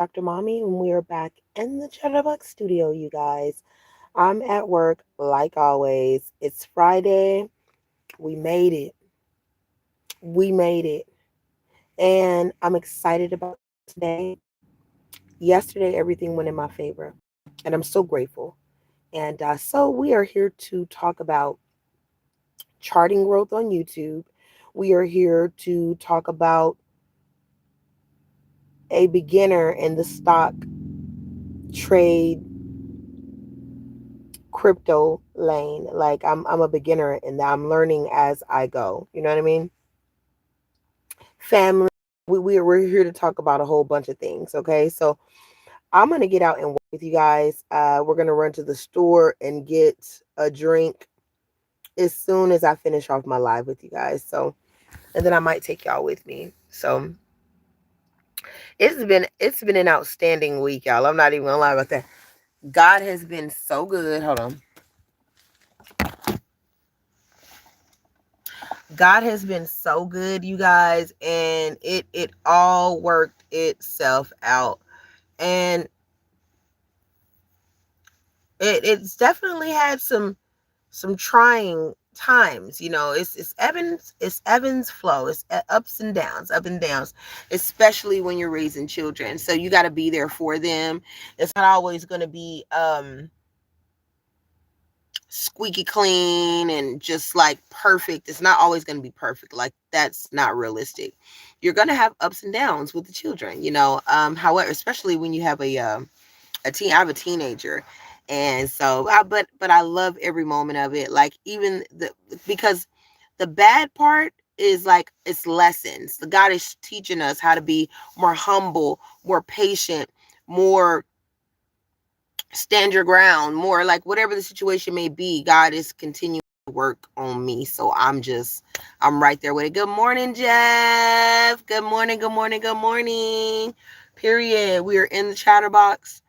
Dr. Mommy, and we are back in the Chatterbox studio, you guys. I'm at work like always. It's Friday. We made it. We made it. And I'm excited about today. Yesterday, everything went in my favor, and I'm so grateful. And so we are here to talk about charting growth on YouTube. We are here to talk about a beginner in the stock trade crypto lane. Like I'm a beginner in that. I'm learning as I go. You know what I mean? Family. We're here to talk about a whole bunch of things. Okay, so I'm gonna get out and work with you guys. We're gonna run to the store and get a drink as soon as I finish off my live with you guys. So, and then I might take y'all with me. So it's been an outstanding week, y'all. I'm not even gonna lie about that. God has been so good. Hold on. God has been so good, you guys, and it all worked itself out. And it's definitely had some trying times. It's flow. It's ups and downs, up and downs, especially when you're raising children. So you got to be there for them. It's not always going to be squeaky clean and just like perfect. It's not always going to be perfect. Like, that's not realistic. You're going to have ups and downs with the children, however, especially when you have I have a teenager. And so but I love every moment of it. Like, even because the bad part is like, it's lessons. The God is teaching us how to be more humble, more patient, more stand your ground, more like whatever the situation may be. God is continuing to work on me. So I'm right there with it. Good morning, Jeff. Good morning, good morning, good morning. Period. We are in the Chatterbox,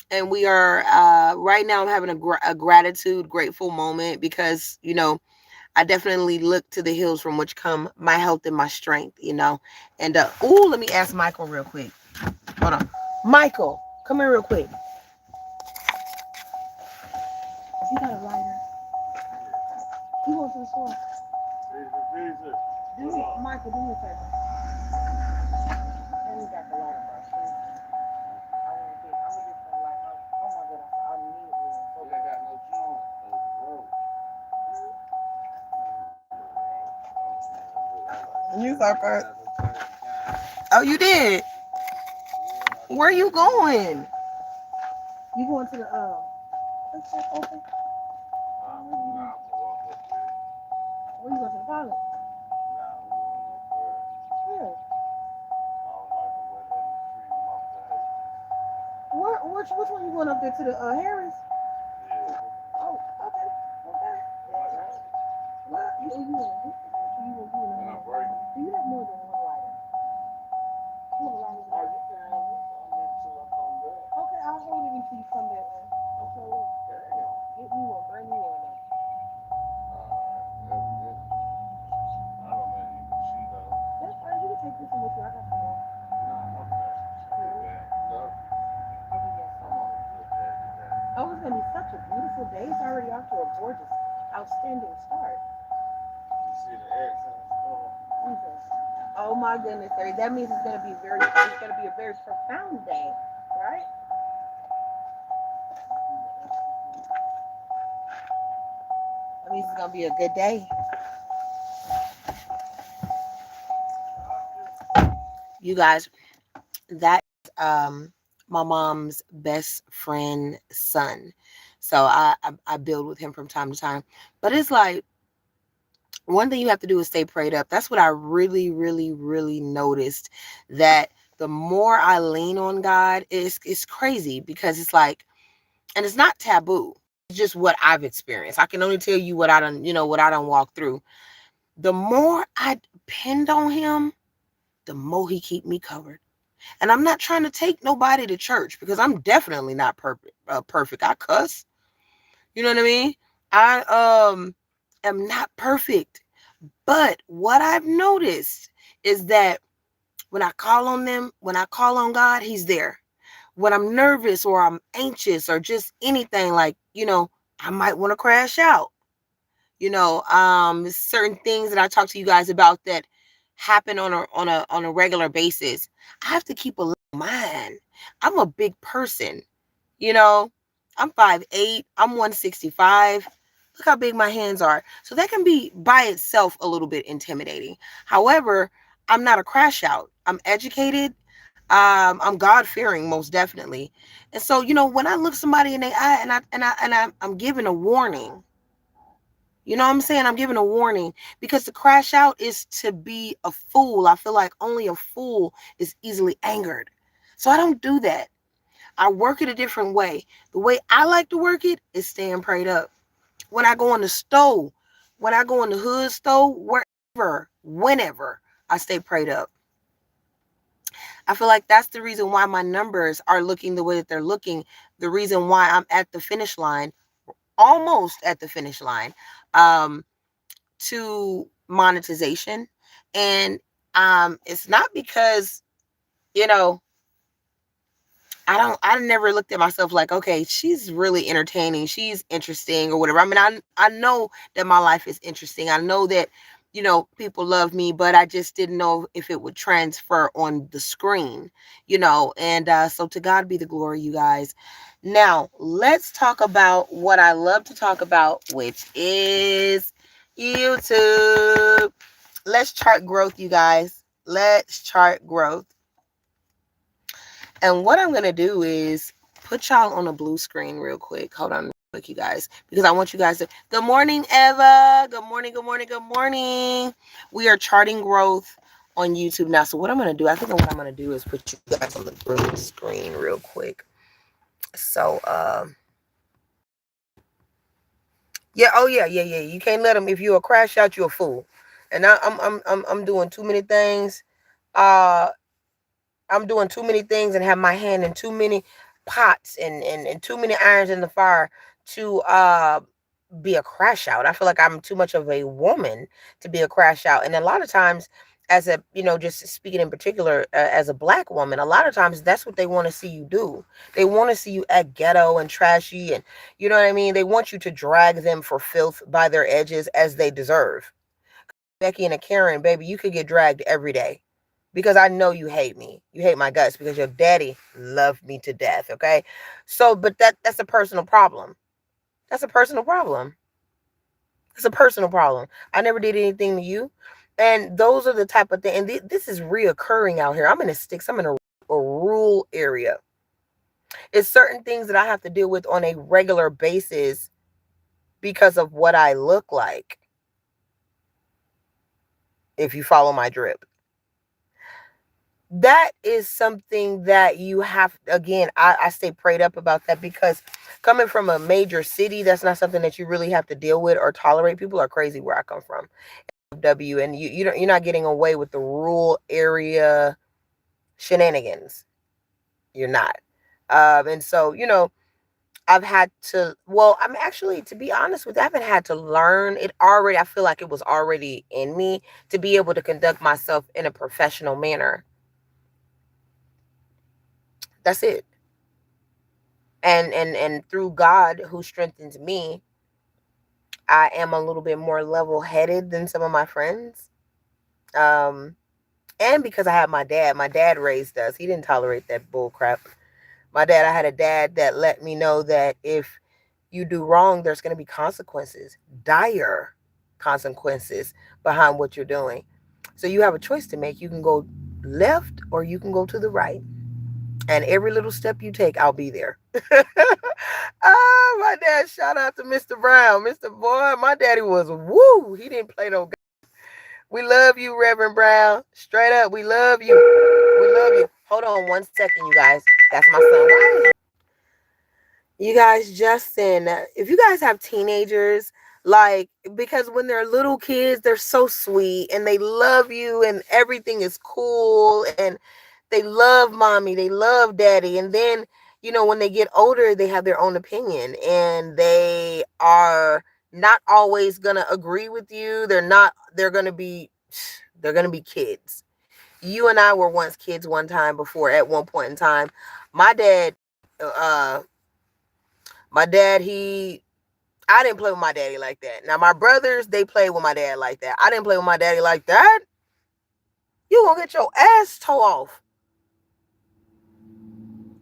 and we are right now. I'm having a gratitude, grateful moment because I definitely look to the hills from which come my health and my strength. And let me ask Michael real quick. Hold on, Michael, come here real quick. You got a lighter? He went to the store. Michael, do me a favor. And we got the lighter, bro. I'm gonna get some light up. Oh my goodness, I need one. So I got no joint. You sucker. Oh, you did? Where you going? You going to the what's that open? Where you going to the pilot? Where? Which one you going up there to the Harris? Oh, okay, okay. Well, you want to do you have more than one lighter? You have a lighter? Okay, I'll hold it until you come back. Okay, well, get me one, bring me one now. That's fine. You can take this one with you. I got some more. Oh, it's gonna be such a beautiful day. It's already off to a gorgeous, outstanding start. Jesus. Oh my goodness, Larry. That means it's gonna be a very profound day, right? That means it's gonna be a good day. You guys, that is my mom's best friend son. So I build with him from time to time. But it's like, one thing you have to do is stay prayed up. That's what I really, really, really noticed, that the more I lean on God, it's crazy, because it's like, and it's not taboo. It's just what I've experienced. I can only tell you what I don't walk through. The more I depend on him, the more he keep me covered. And I'm not trying to take nobody to church, because I'm definitely not perfect. Perfect. I cuss. You know what I mean? I am not perfect. But what I've noticed is that when I call on God, he's there. when I'm nervous or I'm anxious or just anything, like, I might want to crash out. Certain things that I talk to you guys about that happen on a regular basis. I have to keep a mind. I'm a big person, you know. I'm 5'8", I'm 165. Look how big my hands are. So that can be by itself a little bit intimidating. However, I'm not a crash out. I'm educated. I'm God fearing, most definitely. And so, when I look somebody in the eye I'm giving a warning. You know what I'm saying? I'm giving a warning, because to crash out is to be a fool. I feel like only a fool is easily angered. So I don't do that. I work it a different way. The way I like to work it is staying prayed up. When I go in the stove, when I go in the hood stove, wherever, whenever, I stay prayed up. I feel like that's the reason why my numbers are looking the way that they're looking. The reason why I'm at the finish line, almost at the finish line. To monetization. And it's not because, you know, I never looked at myself like, okay, she's really entertaining, she's interesting or whatever. I mean, I know that my life is interesting. I know that, people love me, but I just didn't know if it would transfer on the screen, and so to God be the glory, you guys. Now, let's talk about what I love to talk about, which is YouTube. Let's chart growth, you guys. Let's chart growth. And what I'm going to do is put y'all on a blue screen real quick. Hold on real quick, you guys, because I want you guys to. Good morning, Eva. Good morning, good morning, good morning. We are charting growth on YouTube now. So what I'm going to do, I think what I'm going to do is put you guys on the blue screen real quick. So, yeah, oh yeah. You can't let them. If you're a crash out, you're a fool. And I'm doing too many things. I'm doing too many things and have my hand in too many pots and too many irons in the fire to be a crash out. I feel like I'm too much of a woman to be a crash out. And a lot of times, as a, just speaking in particular, as a black woman, a lot of times that's what they want to see you do. They want to see you act ghetto and trashy, and you know what I mean? They want you to drag them for filth by their edges, as they deserve. Becky and a Karen, baby, you could get dragged every day, because I know you hate me. You hate my guts because your daddy loved me to death, okay? So, but that's a personal problem. That's a personal problem. It's a personal problem. I never did anything to you. And those are the type of thing. And this is reoccurring out here. I'm in the sticks. I'm in a rural area. It's certain things that I have to deal with on a regular basis because of what I look like. If you follow my drip. That is something that you have, again, I stay prayed up about that, because coming from a major city, that's not something that you really have to deal with or tolerate. People are crazy where I come from. And you're not getting away with the rural area shenanigans. You're not. And so, I've had to, I'm actually, to be honest with you, I haven't had to learn it already. I feel like it was already in me to be able to conduct myself in a professional manner. That's it. And through God, who strengthens me, I am a little bit more level-headed than some of my friends. And because I have my dad raised us. He didn't tolerate that bull crap. I had a dad that let me know that if you do wrong, there's going to be consequences, dire consequences behind what you're doing. So you have a choice to make. You can go left or you can go to the right. And every little step you take, I'll be there. Oh, my dad, shout out to Mr. Brown. Mr. Boy, my daddy was woo. He didn't play no game. We love you, Reverend Brown. Straight up, we love you. We love you. Hold on 1 second, you guys. That's my son. Why? You guys, Justin, if you guys have teenagers, like, because when they're little kids, they're so sweet and they love you and everything is cool and they love mommy, they love daddy. And then, when they get older, they have their own opinion and they are not always going to agree with you. They're going to be kids. You and I were once kids one time before, at one point in time. My dad, uh, my dad, he, I didn't play with my daddy like that. Now my brothers, they played with my dad like that. I didn't play with my daddy like that. You gonna get your ass toe off,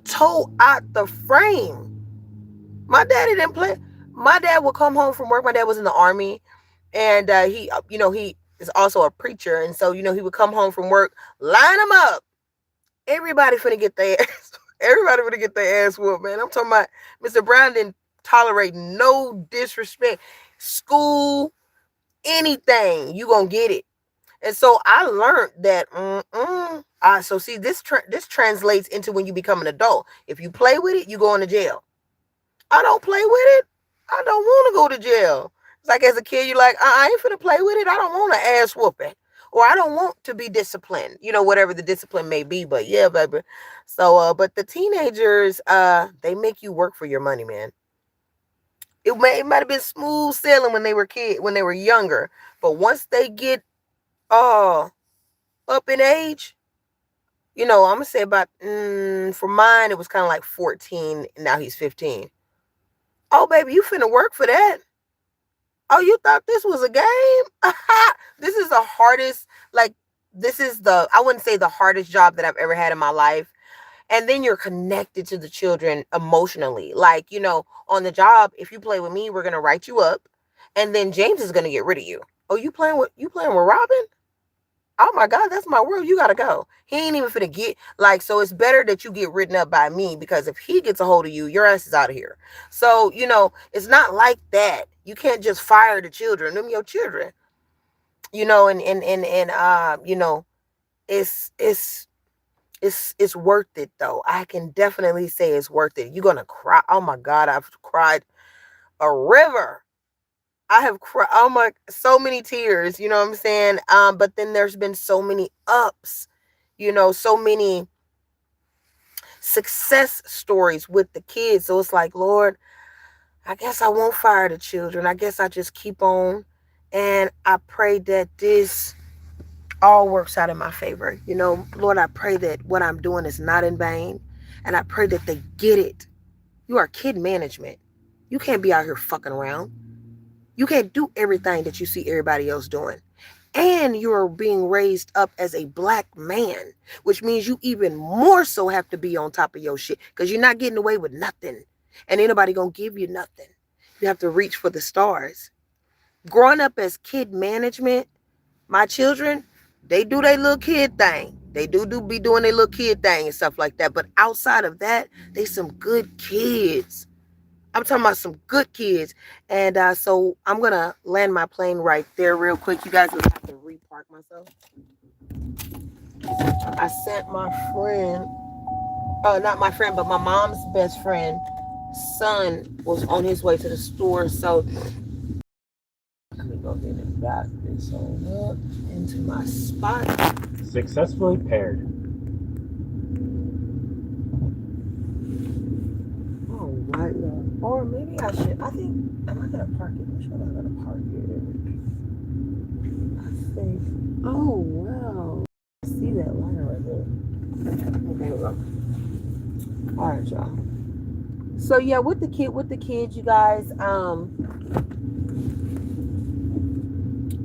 toe out the frame. My daddy didn't play. My dad would come home from work. My dad was in the army, and he, he is also a preacher, and so he would come home from work, line them up. Everybody finna get their ass. Everybody finna get their ass whooped, man. I'm talking about Mr. Brown didn't tolerate no disrespect. School, anything, you gonna get it. And so I learned that. So see, this translates into when you become an adult. If you play with it, you go into jail. I don't play with it. I don't want to go to jail. It's like as a kid, you're like, I ain't finna play with it. I don't want an ass whooping. Or I don't want to be disciplined. Whatever the discipline may be. But yeah, baby. So, but the teenagers, they make you work for your money, man. It might have been smooth sailing when they were younger. But once they get up in age, I'm gonna say about for mine, it was kind of like 14. Now he's 15. Oh, baby, you finna work for that. Oh, you thought this was a game? This is the hardest, like, I wouldn't say the hardest job that I've ever had in my life. And then you're connected to the children emotionally. Like, on the job, if you play with me, we're going to write you up. And then James is going to get rid of you. Oh, you playing with Robin? Oh my God, that's my world. You gotta go. He ain't even finna get so it's better that you get written up by me, because if he gets a hold of you, your ass is out of here. So, it's not like that. You can't just fire the children, them your children. It's worth it though. I can definitely say it's worth it. You're gonna cry. Oh my God, I've cried a river. I have cried, oh my, so many tears, you know what I'm saying? But then there's been so many ups, so many success stories with the kids. So it's like, Lord, I guess I won't fire the children. I guess I just keep on. And I pray that this all works out in my favor. Lord, I pray that what I'm doing is not in vain. And I pray that they get it. You are kid management. You can't be out here fucking around. You can't do everything that you see everybody else doing. And you're being raised up as a black man, which means you even more so have to be on top of your shit, because you're not getting away with nothing. And ain't nobody gonna give you nothing. You have to reach for the stars. Growing up as kid management, my children, they do their little kid thing. They be doing their little kid thing and stuff like that. But outside of that, they some good kids. I'm talking about some good kids. And so I'm going to land my plane right there real quick. You guys will have to repark myself. I sent my friend, not my friend, but my mom's best friend, son was on his way to the store. So let me go ahead and back this on up into my spot. Successfully paired. Right, or maybe I should. I think, am I gonna park it? I'm sure I'm gonna park it. I think. Oh wow! I see that line right there. Okay, we go. All right, y'all. So yeah, with the kids, you guys.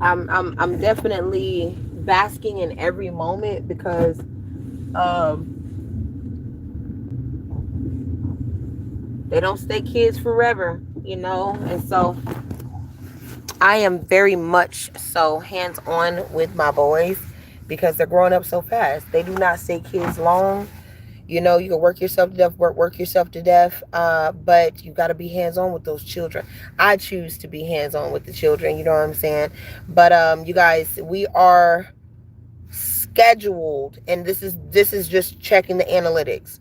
I'm definitely basking in every moment, because they don't stay kids forever, and so I am very much so hands-on with my boys, because they're growing up so fast. They do not stay kids long. You can work yourself to death, work yourself to death, but you got to be hands-on with those children. I choose to be hands-on with the children, you know what I'm saying? But you guys, we are scheduled, and this is just checking the analytics.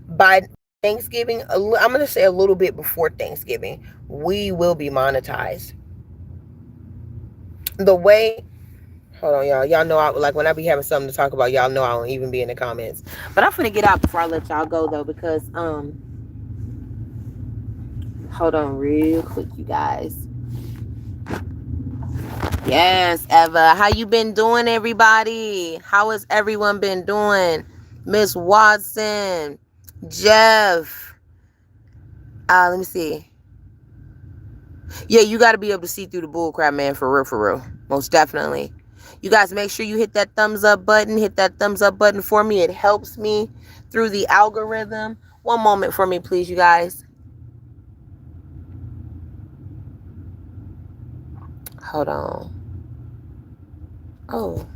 By Thanksgiving, I'm going to say a little bit before Thanksgiving, we will be monetized. The way, hold on, y'all know when I be having something to talk about, y'all know I don't even be in the comments. But I'm finna get out before I let y'all go though, because hold on real quick, you guys. Yes, Eva, how you been doing, everybody? How has everyone been doing? Miss Watson, Jeff. Let me see. Yeah, you got to be able to see through the bullcrap, man, for real, for real. Most definitely. You guys make sure you hit that thumbs up button. Hit that thumbs up button for me. It helps me through the algorithm. One moment for me, please, you guys. Hold on. Oh.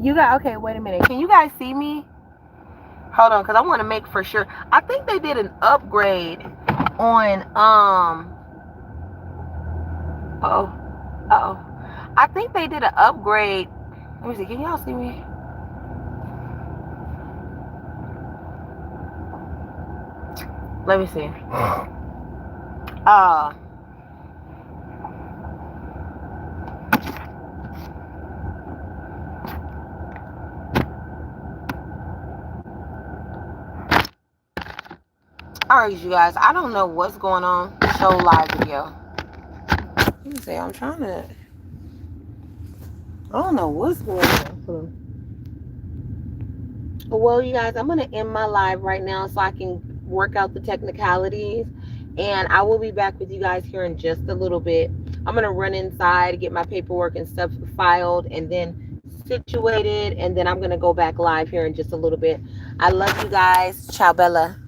You got, okay, wait a minute. Can you guys see me? Hold on, because I want to make for sure. I think they did an upgrade on, oh, oh. I think they did an upgrade. Let me see. Can y'all see me? Let me see. Uh, all right, you guys. I don't know what's going on. Show live video. Let me see. I'm trying to. I don't know what's going on. Well, you guys, I'm going to end my live right now so I can work out the technicalities. And I will be back with you guys here in just a little bit. I'm going to run inside, get my paperwork and stuff filed, and then situated. And then I'm going to go back live here in just a little bit. I love you guys. Ciao, Bella.